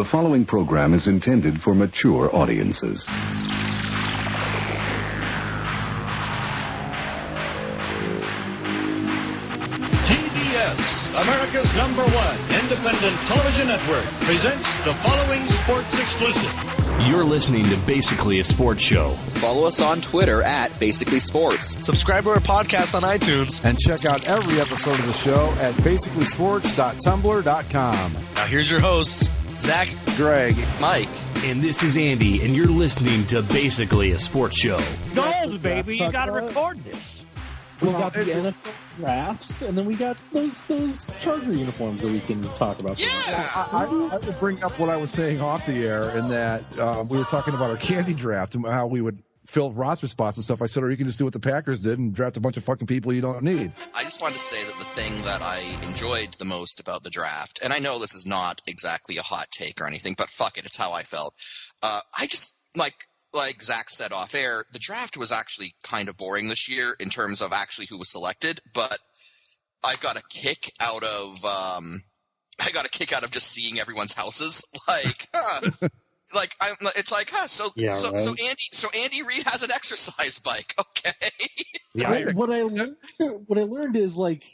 The following program is intended for mature audiences. TBS, America's #1 independent television network, presents the following sports exclusive. You're listening to Basically a Sports Show. Follow us on Twitter at Basically Sports. Subscribe to our podcast on iTunes. And check out every episode of the show at basicallysports.tumblr.com. Now here's your hosts, Zach, Greg, Mike. And this is Andy, and you're listening to Basically a Sports Show. Gold, baby. You got to record this. We got the NFL drafts, and then we got those Charger uniforms that we can talk about. Yeah! I will bring up what I was saying off the air, in that we were talking about our candy draft and how we would fill roster spots and stuff. I said, or you can just do what the Packers did and draft a bunch of fucking people you don't need. I just wanted to say that the thing that I enjoyed the most about the draft, and I know this is not exactly a hot take or anything, but fuck it, it's how I felt. I just, like Zach said off air, the draft was actually kind of boring this year in terms of actually who was selected, but I got a kick out of just seeing everyone's houses. So Andy Reid has an exercise bike. Okay. Yeah. What I learned is, like,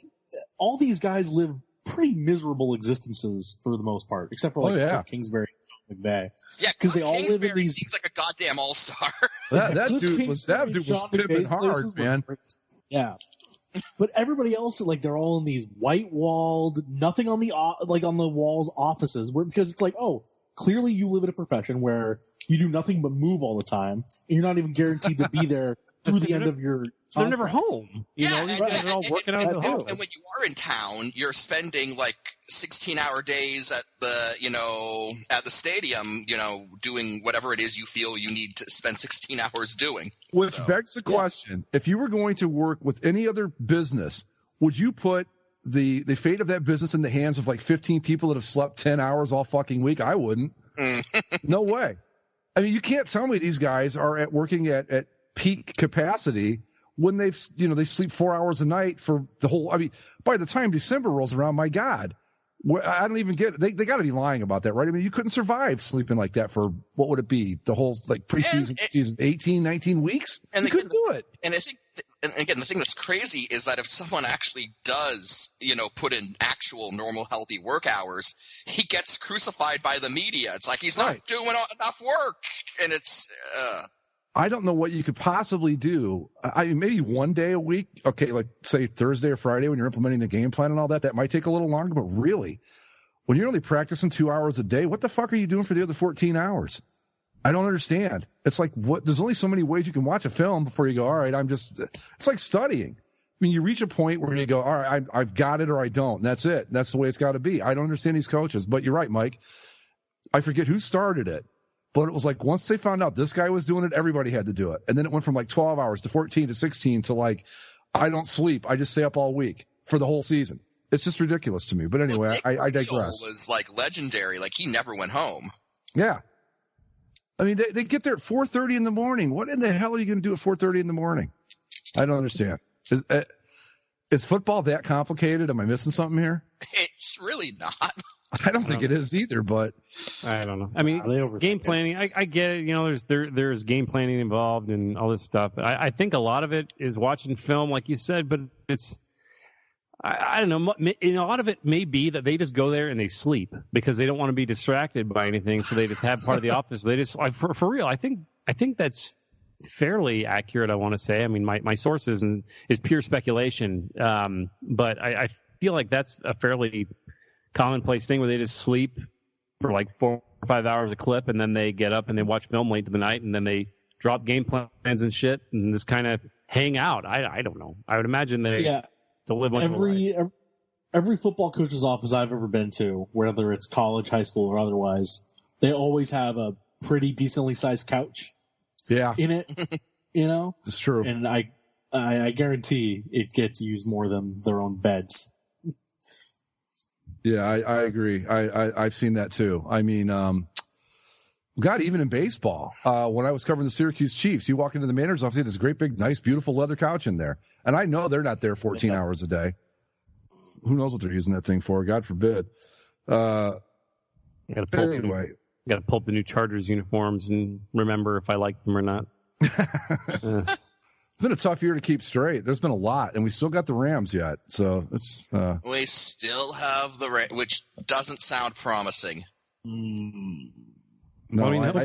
all these guys live pretty miserable existences for the most part, except for Cliff Kingsbury. McVay. Yeah, because they all live in these. Seems like a goddamn all-star. that dude was pimping hard, man. Yeah, but everybody else, like, they're all in these white-walled, nothing on the walls offices, because it's like, oh, clearly you live in a profession where you do nothing but move all the time, and you're not even guaranteed to be there through the end of your. They're never home. They're all working out of the home. And when you are in town, you're spending like 16-hour days at the stadium, doing whatever it is you feel you need to spend 16 hours doing. Which begs the question: if you were going to work with any other business, would you put the fate of that business in the hands of like 15 people that have slept 10 hours all fucking week? I wouldn't. No way. I mean, you can't tell me these guys are working at peak capacity when they sleep 4 hours a night for the whole. I mean, by the time December rolls around, my God, I don't even get it. They got to be lying about that, right? I mean, you couldn't survive sleeping like that for, what would it be, the whole like preseason season, 18, 19 weeks? And you couldn't do it. And I think, and again, the thing that's crazy is that if someone actually does, put in actual normal healthy work hours, he gets crucified by the media. It's like he's not doing enough work, and it's. I don't know what you could possibly do. I mean, maybe one day a week. Okay, like say Thursday or Friday when you're implementing the game plan and all that, that might take a little longer. But really, when you're only practicing 2 hours a day, what the fuck are you doing for the other 14 hours? I don't understand. It's like, there's only so many ways you can watch a film before you go, all right, it's like studying. I mean, you reach a point where you go, all right, I've got it or I don't. And that's it. That's the way it's got to be. I don't understand these coaches. But you're right, Mike. I forget who started it. But it was like once they found out this guy was doing it, everybody had to do it. And then it went from like 12 hours to 14 to 16 to like, I don't sleep. I just stay up all week for the whole season. It's just ridiculous to me. But anyway, I digress. Was like legendary. Like he never went home. Yeah. I mean, they get there at 4:30 in the morning. What in the hell are you going to do at 4:30 in the morning? I don't understand. Is football that complicated? Am I missing something here? It's really not. I don't think it is either, but I don't know. I mean, game planning, I get it. There's game planning involved and all this stuff. I think a lot of it is watching film, like you said, but it's, I don't know. A lot of it may be that they just go there and they sleep because they don't want to be distracted by anything. So they just have part of the office. They just, for real, I think that's fairly accurate. I want to say, I mean, my sources is pure speculation. But I feel like that's a fairly commonplace thing where they just sleep for like 4 or 5 hours a clip, and then they get up and they watch film late into the night, and then they drop game plans and shit, and just kind of hang out. I don't know. I would imagine they live much every football coach's office I've ever been to, whether it's college, high school, or otherwise, they always have a pretty decently sized couch. Yeah. In it, It's true. And I guarantee it gets used more than their own beds. Yeah, I agree. I've seen that too. I mean, God, even in baseball, when I was covering the Syracuse Chiefs, you walk into the manager's office, there's a great big, nice, beautiful leather couch in there. And I know they're not there 14 hours a day. Who knows what they're using that thing for? God forbid. I got to pull Anyway. Got to pull up the new Chargers uniforms and remember if I like them or not. It's been a tough year to keep straight. There's been a lot, and we still got the Rams yet. So it's. We still have the Rams, which doesn't sound promising. No,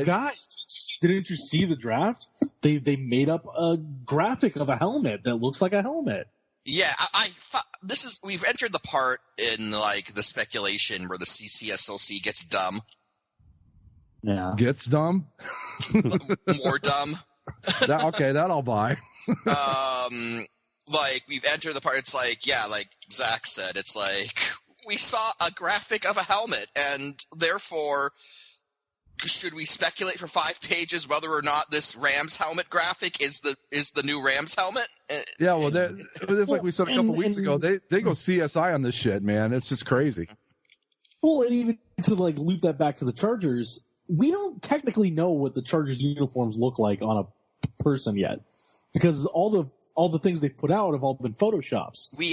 guys, didn't you see the draft? They made up a graphic of a helmet that looks like a helmet. Yeah, we've entered the part in like the speculation where the CCSLC gets dumb. Yeah, gets dumb. More dumb. That I'll buy. Like we've entered the part. It's like, yeah, like Zach said, it's like we saw a graphic of a helmet, and therefore, should we speculate for 5 pages whether or not this Rams helmet graphic is the new Rams helmet? Yeah, well, it's like we said a couple weeks ago. They go CSI on this shit, man. It's just crazy. Well, and even to like loop that back to the Chargers, we don't technically know what the Chargers uniforms look like on a person yet, because all the things they've put out have all been photoshops. They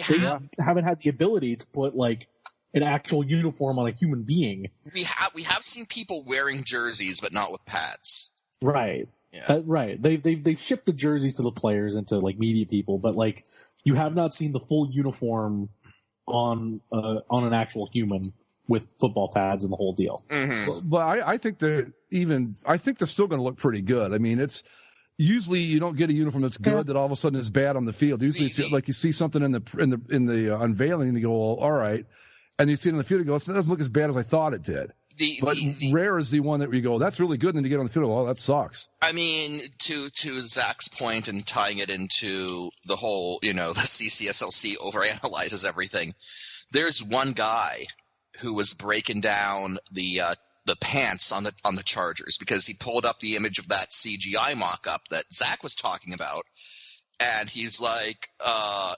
haven't had the ability to put like an actual uniform on a human being. We have seen people wearing jerseys, but not with pads. Right. Yeah. Right. They've shipped the jerseys to the players and to like media people, but like you have not seen the full uniform on an actual human with football pads and the whole deal. Mm-hmm. But I think they're still going to look pretty good. I mean, it's usually you don't get a uniform that's good that all of a sudden is bad on the field. Usually it's like you see something in the unveiling and you go, well, all right. And you see it in the field and go, it doesn't look as bad as I thought it did. But rare is the one that we go, that's really good. And then you get on the field, oh, that sucks. I mean, to Zach's point and tying it into the whole, the CCSLC overanalyzes everything. There's one guy who was breaking down the pants on the Chargers because he pulled up the image of that CGI mock-up that Zach was talking about. And he's like, the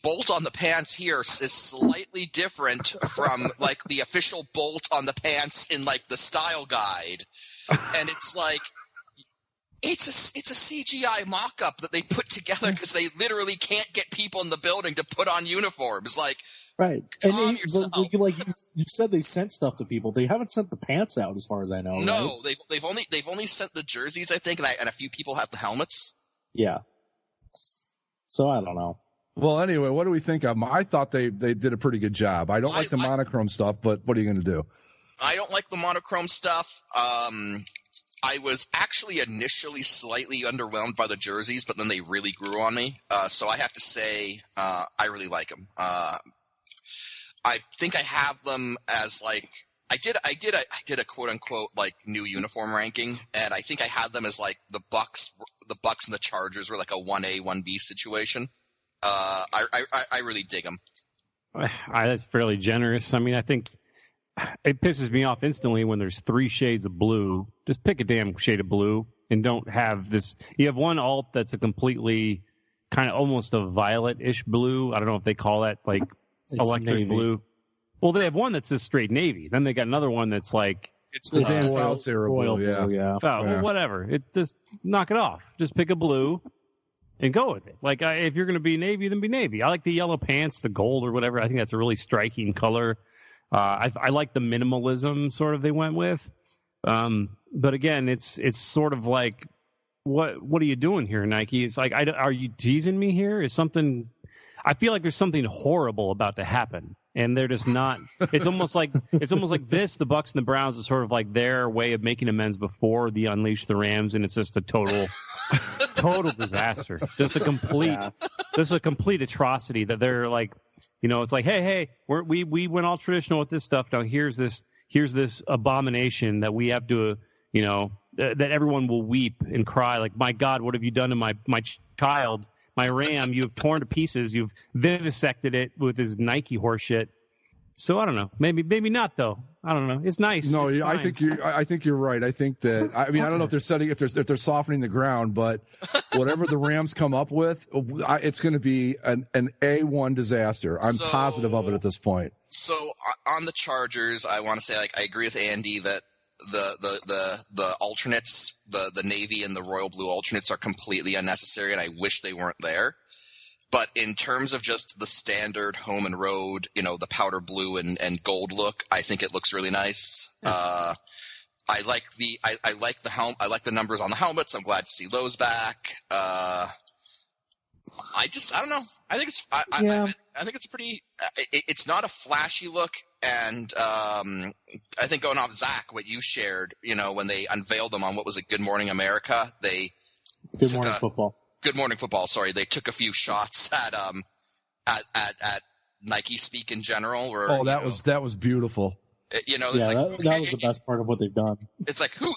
bolt on the pants here is slightly different from like the official bolt on the pants in like the style guide. And it's like, it's a CGI mock-up that they put together because they literally can't get people in the building to put on uniforms. Like, right. And you said they sent stuff to people. They haven't sent the pants out as far as I know. No, right? they've only sent the jerseys, I think, and a few people have the helmets. Yeah. So I don't know. Well, anyway, what do we think of them? I thought they did a pretty good job. I don't like the monochrome stuff, but what are you going to do? I don't like the monochrome stuff. I was actually initially slightly underwhelmed by the jerseys, but then they really grew on me. So I have to say I really like them. I think I have them as like I did a quote unquote like new uniform ranking, and I think I had them as like the Bucks and the Chargers were like a 1A 1B situation. I really dig them. That's fairly generous. I mean, I think it pisses me off instantly when there's 3 shades of blue. Just pick a damn shade of blue and don't have this. You have one alt that's a completely kind of almost a violet-ish blue. I don't know if they call that like electric navy. Blue. Well, they have one that's just straight navy. Then they got another one that's like it's the royal blue. Yeah. Well, whatever. Just knock it off. Just pick a blue and go with it. Like if you're going to be navy, then be navy. I like the yellow pants, the gold or whatever. I think that's a really striking color. I like the minimalism sort of they went with. But again, it's sort of like what are you doing here, Nike? It's like are you teasing me here? Is something? I feel like there's something horrible about to happen. And they're just not. It's almost like this. The Bucks and the Browns is sort of like their way of making amends before the Unleash the Rams, and it's just a total disaster. Just a complete atrocity that they're like, it's like, hey, we went all traditional with this stuff. Now here's this abomination that we have to, that everyone will weep and cry like, my God, what have you done to my child? My Ram, you've torn to pieces. You've vivisected it with his Nike horseshit. So I don't know. Maybe not though. I don't know. It's nice. No, it's I think you're right. I think that. I mean, I don't know if they're softening the ground, but whatever the Rams come up with, it's going to be an A1 disaster. I'm positive of it at this point. So on the Chargers, I want to say I agree with Andy that the alternates, the navy and the royal blue alternates are completely unnecessary, and I wish they weren't there. But in terms of just the standard home and road, the powder blue and gold look, I think it looks really nice. I like the the numbers on the helmets. I'm glad to see those back. I don't know. I think it's I think it's pretty. It's not a flashy look, and I think going off Zach, what you shared, when they unveiled them on what was it, Good Morning America, Good Morning Football. Good Morning Football. Sorry, they took a few shots at Nike speak in general. Where, that was beautiful. That was the best part of what they've done. It's like who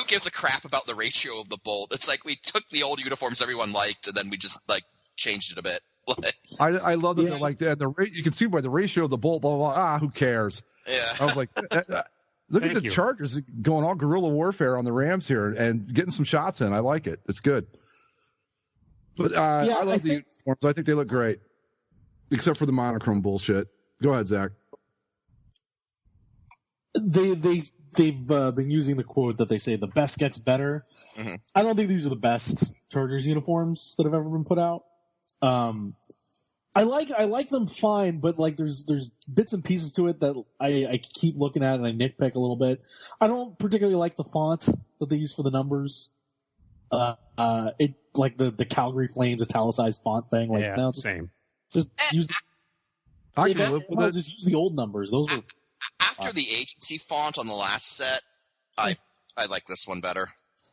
gives a crap about the ratio of the bolt? It's like we took the old uniforms everyone liked, and then we just changed it a bit. I love that they're like that. You can see by the ratio of the bolt, blah, blah, blah. Who cares? Yeah. I was like, look at the Chargers going all guerrilla warfare on the Rams here and getting some shots in. I like it. It's good. But I love the uniforms. I think they look great, except for the monochrome bullshit. Go ahead, Zach. They've been using the quote that they say the best gets better. Mm-hmm. I don't think these are the best Chargers uniforms that have ever been put out. I like them fine, but there's bits and pieces to it that I keep looking at and I nitpick a little bit. I don't particularly like the font that they use for the numbers. The Calgary Flames italicized font thing. Same. Just use. I can live with it. Just use the old numbers. Those were after the agency font on the last set. I like this one better.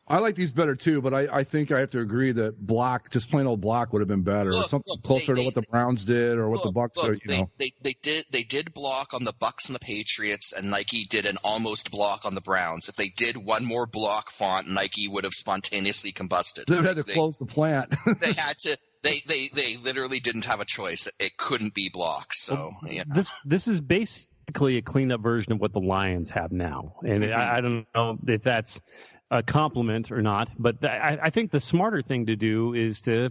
I like these better too, but I think I have to agree that just plain old black would have been better, or something closer to what the Browns did or what the Bucks are. They did block on the Bucks and the Patriots, and Nike did an almost block on the Browns. If they did one more block font, Nike would have spontaneously combusted. They had to close the plant. They had to. They literally didn't have a choice. It couldn't be blocked. So this is basically a cleaned up version of what the Lions have now, and I don't know if that's a compliment or not, but I think the smarter thing to do is to,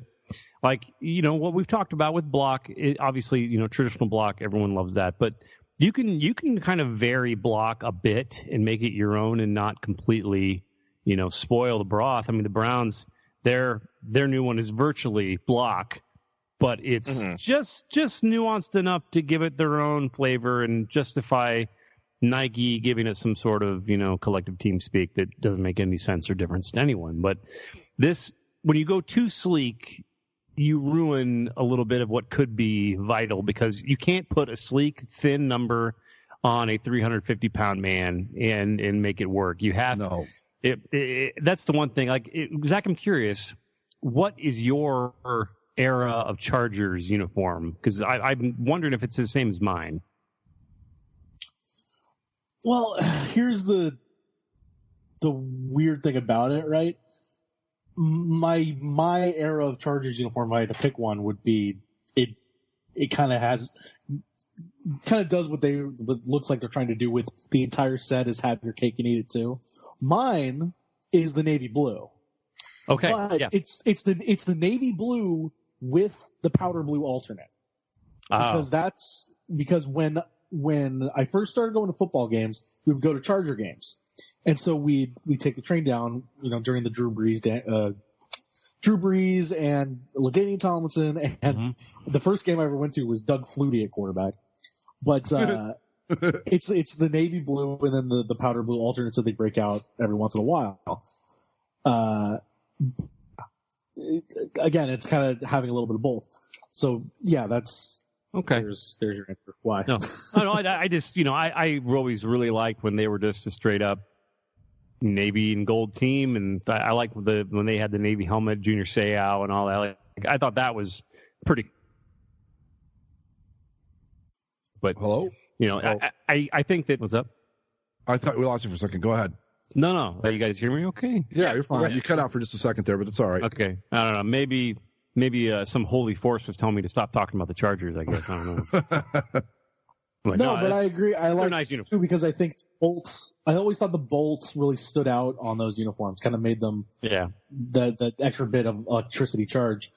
what we've talked about with block. Obviously, traditional block, everyone loves that, but you can kind of vary block a bit and make it your own and not completely, spoil the broth. I mean, the Browns, their new one is virtually block, but it's just nuanced enough to give it their own flavor and justify Nike giving it some sort of, collective team speak that doesn't make any sense or difference to anyone. But this, when you go too sleek, you ruin a little bit of what could be vital, because you can't put a sleek, thin number on a 350-pound man and make it work. You have that's the one thing. Zach, I'm curious, what is your era of Chargers uniform? Because I'm wondering if it's the same as mine. Well, here's the weird thing about it, right? My era of Chargers uniform, if I had to pick one, would be it kind of does what looks like they're trying to do with the entire set, is have your cake and eat it too. Mine is the navy blue. Okay. But it's the navy blue with the powder blue alternate. Because when I first started going to football games, we would go to Charger games. And so we'd take the train down, during the Drew Brees and LaDainian Tomlinson. And the first game I ever went to was Doug Flutie at quarterback. But it's the navy blue and then the powder blue alternates that they break out every once in a while. Again, it's kind of having a little bit of both. So yeah, that's. Okay. There's your answer. Why? No, I just, I always really liked when they were just a straight up navy and gold team, and I liked when they had the navy helmet, Junior Seau and all that. I thought that was pretty. But hello, I think that. What's up? I thought we lost you for a second. Go ahead. No. You guys hear me? Okay. Yeah, you're fine. You cut out for just a second there, but it's all right. Okay. I don't know. Maybe some holy force was telling me to stop talking about the Chargers, I guess. I don't know. But I agree. I like nice too, because I think bolts. I always thought the bolts really stood out on those uniforms, kind of made them the extra bit of electricity charge.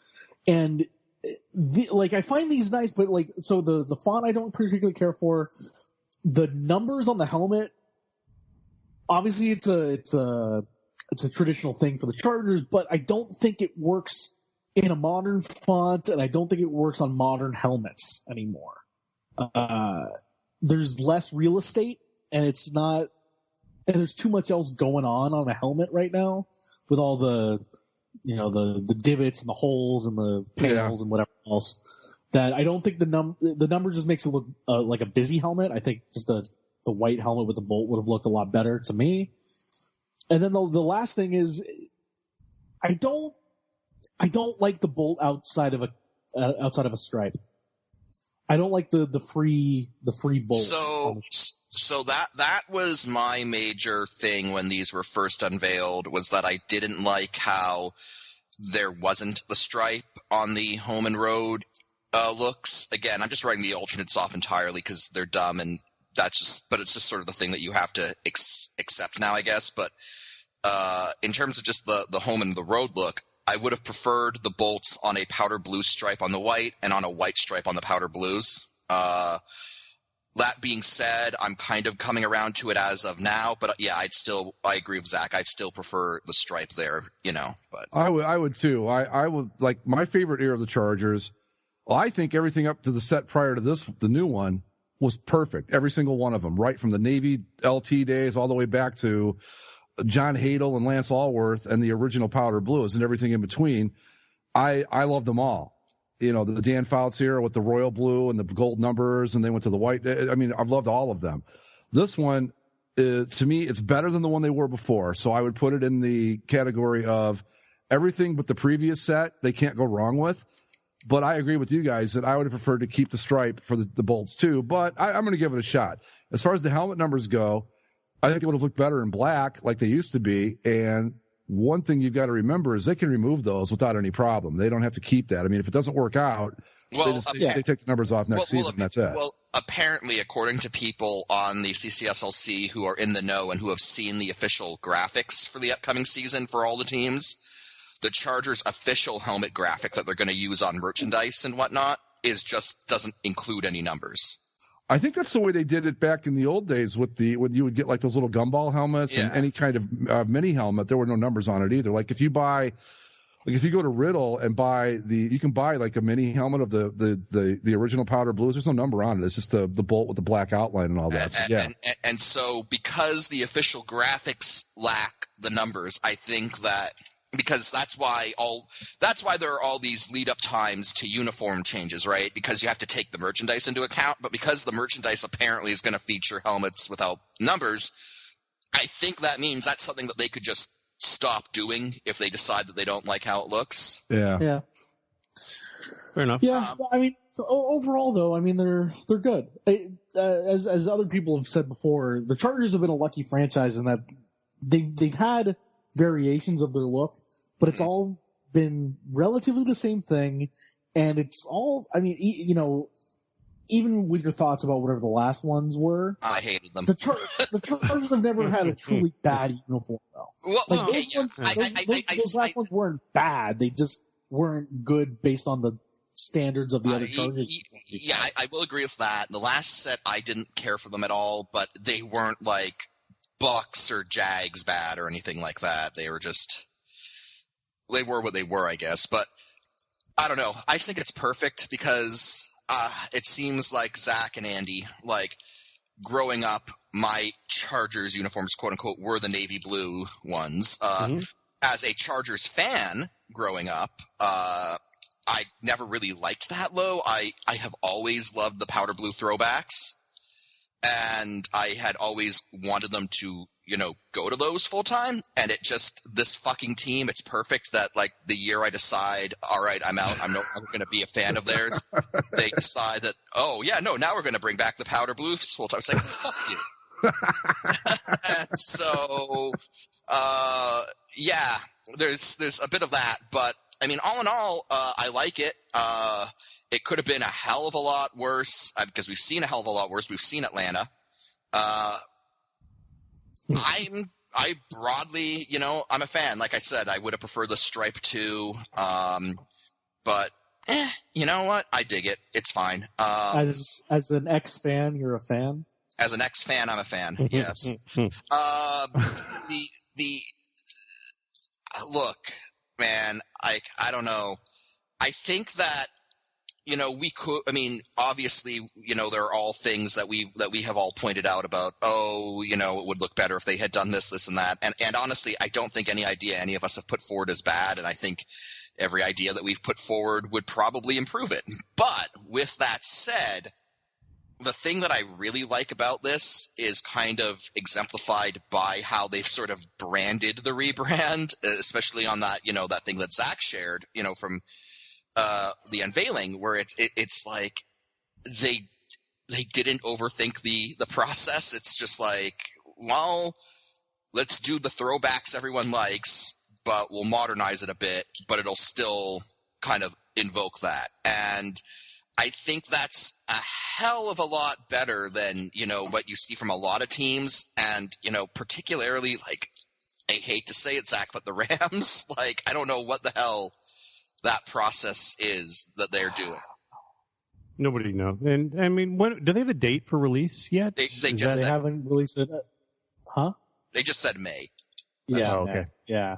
And I find these nice, but so the font I don't particularly care for. The numbers on the helmet, obviously it's a traditional thing for the Chargers, but I don't think it works in a modern font, and I don't think it works on modern helmets anymore. There's less real estate, and there's too much else going on a helmet right now with all the divots and the holes and the panels and whatever else, that I don't think the number just makes it look like a busy helmet. I think just the white helmet with the bolt would have looked a lot better to me. And then the last thing is, I don't like the bolt outside of a stripe. I don't like the free bolt. So that was my major thing when these were first unveiled, was that I didn't like how there wasn't the stripe on the home and road looks. Again, I'm just writing the alternates off entirely because they're dumb, and but it's just sort of the thing that you have to accept now, I guess. But in terms of just the home and the road look, I would have preferred the bolts on a powder blue stripe on the white and on a white stripe on the powder blues. That being said, I'm kind of coming around to it as of now, but yeah, I agree with Zach. I'd still prefer the stripe there, but I would too. I would like my favorite era of the Chargers. Well, I think everything up to the set prior to this, the new one, was perfect. Every single one of them, right from the Navy LT days all the way back to John Hadel and Lance Allworth and the original powder blues and everything in between. I love them all. The Dan Fouts era with the royal blue and the gold numbers, and they went to the white. I mean, I've loved all of them. This one, to me, it's better than the one they were before. So I would put it in the category of everything but the previous set they can't go wrong with. But I agree with you guys that I would have preferred to keep the stripe for the bolts too. But I'm going to give it a shot. As far as the helmet numbers go, I think it would have looked better in black like they used to be. And one thing you've got to remember is they can remove those without any problem. They don't have to keep that. I mean, if it doesn't work out, they take the numbers off next season, and that's it. Well, apparently, according to people on the CCSLC who are in the know and who have seen the official graphics for the upcoming season for all the teams, the Chargers' official helmet graphic that they're going to use on merchandise and whatnot doesn't include any numbers. I think that's the way they did it back in the old days when you would get like those little gumball helmets and any kind of mini helmet. There were no numbers on it either. Like if you go to Riddle and you can buy like a mini helmet of the original powder blues. There's no number on it. It's just the bolt with the black outline and all that. And so because the official graphics lack the numbers, I think that because that's why there are all these lead up times to uniform changes, right? Because you have to take the merchandise into account, but because the merchandise apparently is going to feature helmets without numbers, I think that means that's something that they could just stop doing if they decide that they don't like how it looks. Yeah. Fair enough. Yeah, I mean, overall though, I mean they're good. As other people have said before, the Chargers have been a lucky franchise in that they've had variations of their look, but it's all been relatively the same thing, and it's all, I mean, even with your thoughts about whatever the last ones were, I hated them. The Chargers have never had a truly bad uniform, though. Well, those last ones weren't bad; they just weren't good based on the standards of the other Chargers. Yeah, I will agree with that. The last set, I didn't care for them at all, but they weren't like Bucks or Jags bad or anything like that. They were what they were, I guess. But I don't know. I think it's perfect because it seems like Zach and Andy, like growing up, my Chargers uniforms, quote unquote, were the navy blue ones. As a Chargers fan growing up, I never really liked that low. I have always loved the powder blue throwbacks. And I had always wanted them to, go to those full time. And this fucking team, it's perfect that like the year I decide, all right, I'm out. I'm going to be a fan of theirs. They decide that, now we're going to bring back the powder blue full time. It's like, fuck you. And so, there's a bit of that. But I mean, all in all, I like it. It could have been a hell of a lot worse because we've seen a hell of a lot worse. We've seen Atlanta. I broadly, I'm a fan. Like I said, I would have preferred the stripe too. But you know what? I dig it. It's fine. As an ex-fan, you're a fan? As an ex-fan, I'm a fan. Yes. Look, man, I don't know. I think that, we could, obviously, there are all things that we have all pointed out about, it would look better if they had done this and that. And honestly, I don't think any idea any of us have put forward is bad. And I think every idea that we've put forward would probably improve it. But with that said, the thing that I really like about this is kind of exemplified by how they've sort of branded the rebrand, especially on that, that thing that Zach shared, from the unveiling, where it's like they didn't overthink the process. It's just like, well, let's do the throwbacks everyone likes, but we'll modernize it a bit, but it'll still kind of invoke that. And I think that's a hell of a lot better than, what you see from a lot of teams. And, particularly, like, I hate to say it, Zach, but the Rams, like, I don't know what the hell that process is that they're doing. Nobody knows. And when do they have a date for release yet? They haven't released it. Huh? They just said May. Yeah. Okay. Yeah.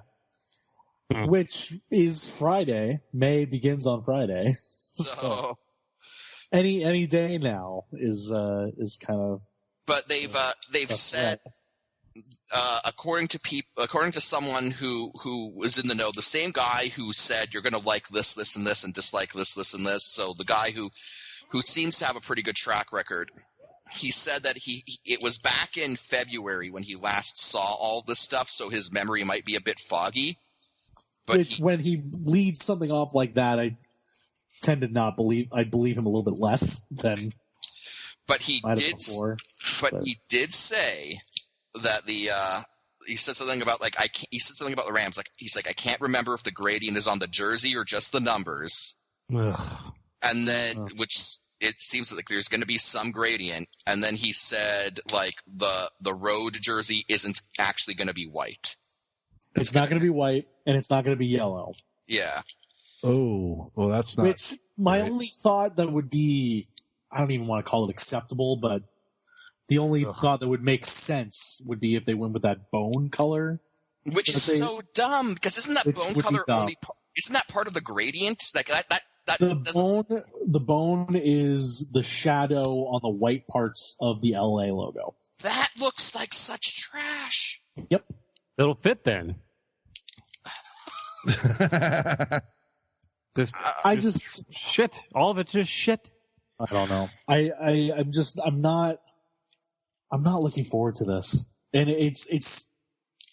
Which is Friday. May begins on Friday. So any day now is kind of. But they've said. According to someone who was in the know, the same guy who said you're going to like this and this and dislike this and this. So the guy who seems to have a pretty good track record, he said that it was back in February when he last saw all this stuff, so his memory might be a bit foggy. But when he leads something off like that, I tend to not believe. I believe him a little bit less than. But he did say that he said something about he said something about the Rams. Like, he's like, I can't remember if the gradient is on the jersey or just the numbers. Ugh. And then, which it seems like there's going to be some gradient. And then he said, like, the road jersey isn't actually going to be white. It's not going to be white, and it's not going to be yellow. Yeah. Oh, well, that's not. Which my only thought that would be, I don't even want to call it acceptable, but the only thought that would make sense would be if they went with that bone color. Which is so dumb, because isn't that bone color isn't that part of the gradient? Like the bone is the shadow on the white parts of the LA logo. That looks like such trash. Yep. It'll fit then. Just shit. All of it's just shit. I don't know. I'm not looking forward to this. And it's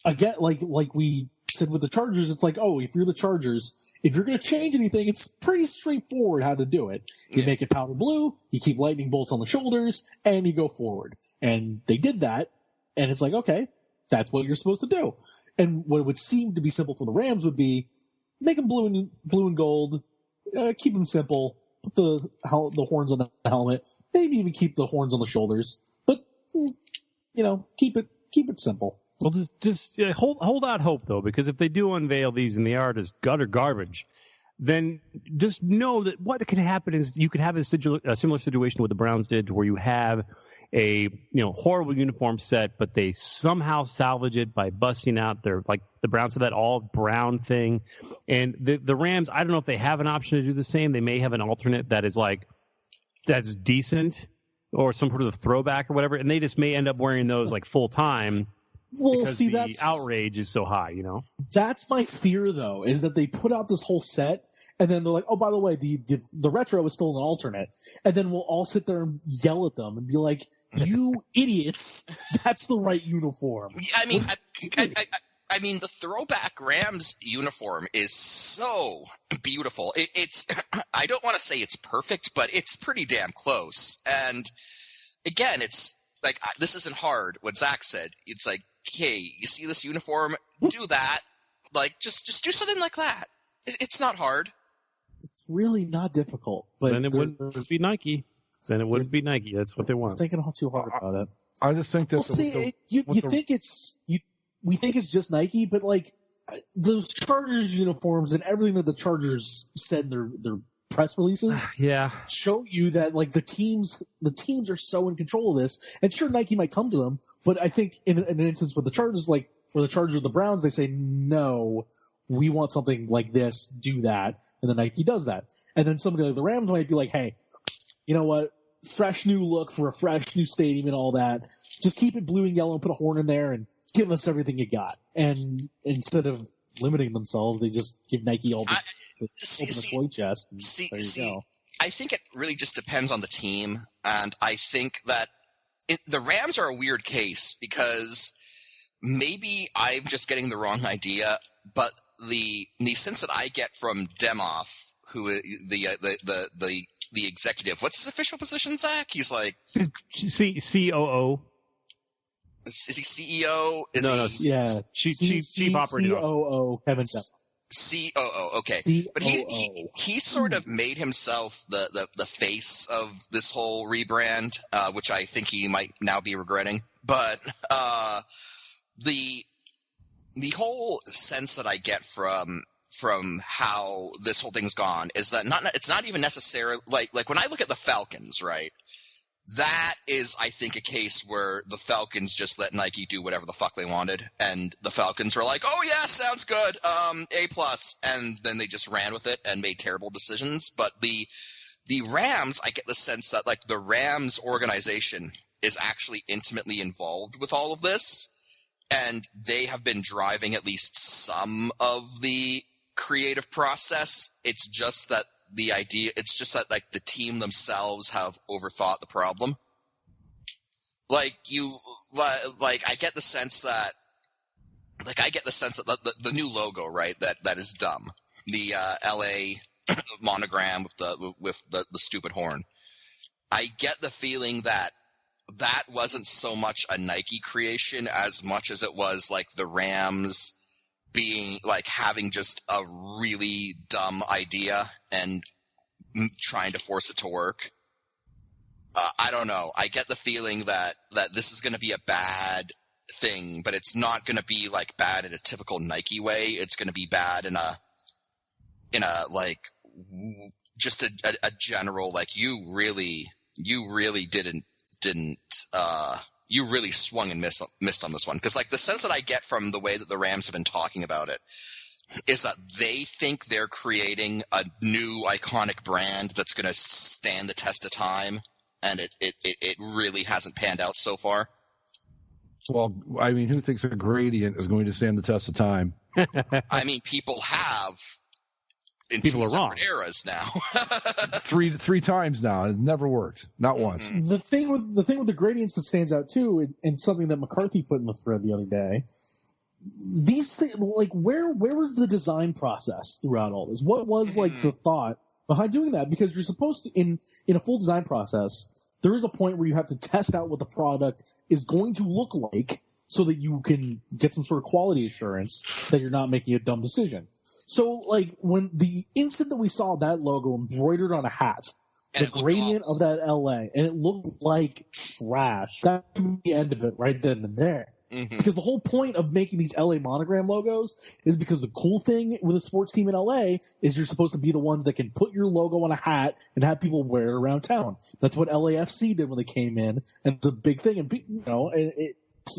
again, like we said with the Chargers, it's like, oh, if you're the Chargers, if you're going to change anything, it's pretty straightforward how to do it. You make it powder blue, you keep lightning bolts on the shoulders, and you go forward. And they did that, and it's like, okay, that's what you're supposed to do. And what would seem to be simple for the Rams would be make them blue and gold, keep them simple, put the horns on the helmet, maybe even keep the horns on the shoulders, but keep it simple. Well, just hold out hope though, because if they do unveil these and they are just gutter garbage, then just know that what can happen is you could have a similar situation to what the Browns did, where you have a horrible uniform set, but they somehow salvage it by busting out their, like the Browns have that all brown thing, and the Rams, I don't know if they have an option to do the same. They may have an alternate that's decent or some sort of throwback or whatever, and they just may end up wearing those like full time. Well, because the outrage is so high, That's my fear, though, is that they put out this whole set, and then they're like, oh, by the way, the retro is still an alternate. And then we'll all sit there and yell at them and be like, you idiots, that's the right uniform. I mean, the throwback Rams uniform is so beautiful. It's I don't want to say it's perfect, but it's pretty damn close. And again, it's like, this isn't hard. What Zach said, it's like, hey, you see this uniform? Do that. Like, just do something like that. It's not hard. It's really not difficult. But then it wouldn't be Nike. That's what they want. I'm thinking all too hard about it. I just think that we think it's just Nike, but like those Chargers uniforms and everything that the Chargers said in their press releases show you that like the teams are so in control of this. And sure, Nike might come to them, but I think in an instance with the Chargers, like where the Chargers or the Browns, they say no, we want something like this, do that, and then Nike does that. And then somebody like the Rams might be like, hey, you know what? Fresh new look for a fresh new stadium and all that. Just keep it blue and yellow and put a horn in there and give us everything you got. And instead of limiting themselves, they just give Nike all the toy chest. I think it really just depends on the team. And I think that the Rams are a weird case because maybe I'm just getting the wrong idea, but the sense that I get from Demoff, who the executive, what's his official position, Zach? He's like COO. Is he CEO? Chief Operating Officer. COO Kevin Demoff. COO, okay. But he sort of made himself the face of this whole rebrand, which I think he might now be regretting. But the whole sense that I get from how this whole thing's gone is that it's not even necessarily like when I look at the Falcons, right? That is, I think, a case where the Falcons just let Nike do whatever the fuck they wanted, and the Falcons were like, "Oh yeah, sounds good, A+," and then they just ran with it and made terrible decisions. But the Rams, I get the sense that like the Rams organization is actually intimately involved with all of this, and they have been driving at least some of the creative process. It's just that like the team themselves have overthought the problem. I get the sense that the new logo, right? That is dumb. The LA monogram with the stupid horn. I get the feeling that wasn't so much a Nike creation as much as it was like the Rams being like having just a really dumb idea and trying to force it to work. I don't know. I get the feeling that this is going to be a bad thing, but it's not going to be like bad in a typical Nike way. It's going to be bad in a like just a general like you really didn't you really swung and missed on this one. Because like the sense that I get from the way that the Rams have been talking about it is that they think they're creating a new iconic brand that's going to stand the test of time, and it really hasn't panned out so far. Well, I mean, who thinks a gradient is going to stand the test of time? I mean, people have in people two are wrong. separate eras now. three times now, and it never worked. Not once. The thing with the gradients that stands out too, and something that McCarthy put in the thread the other day, these things, like where was the design process throughout all this? What was like the thought behind doing that? Because you're supposed to in a full design process, there is a point where you have to test out what the product is going to look like so that you can get some sort of quality assurance that you're not making a dumb decision. So, like, when the instant that we saw that logo embroidered on a hat, the gradient of that LA, and it looked like trash, that would be the end of it right then and there. Mm-hmm. Because the whole point of making these LA monogram logos is because the cool thing with a sports team in LA is you're supposed to be the ones that can put your logo on a hat and have people wear it around town. That's what LAFC did when they came in, and it's a big thing. And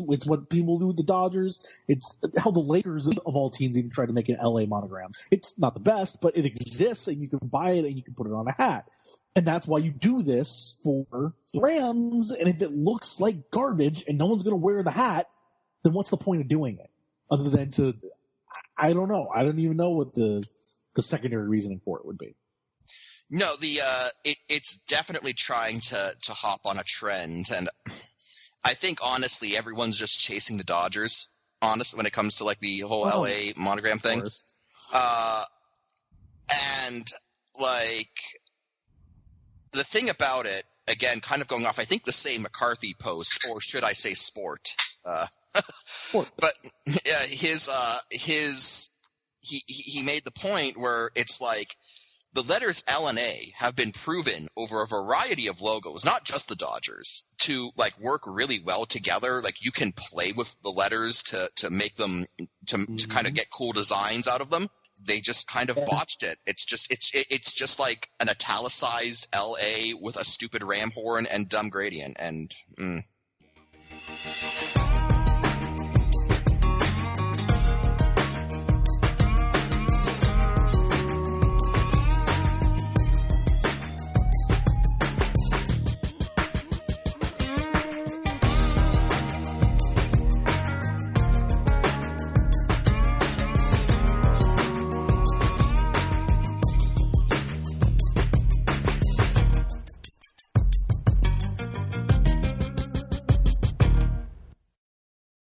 it's what people do with the Dodgers. It's how the Lakers of all teams even tried to make an LA monogram. It's not the best, but it exists, and you can buy it and you can put it on a hat. And that's why you do this for the Rams. And if it looks like garbage and no one's going to wear the hat, then what's the point of doing it? Other than I don't know. I don't even know what the secondary reasoning for it would be. No, it's definitely trying to hop on a trend, and I think honestly everyone's just chasing the Dodgers. Honestly, when it comes to like the whole LA monogram thing, and like the thing about it, again, kind of going off, I think the same McCarthy post, or should I say sport? But he made the point where it's like the letters L and A have been proven over a variety of logos, not just the Dodgers, to like work really well together. Like you can play with the letters to make them to kind of get cool designs out of them. They just kind of botched it. It's just like an italicized LA with a stupid ram horn and dumb gradient. And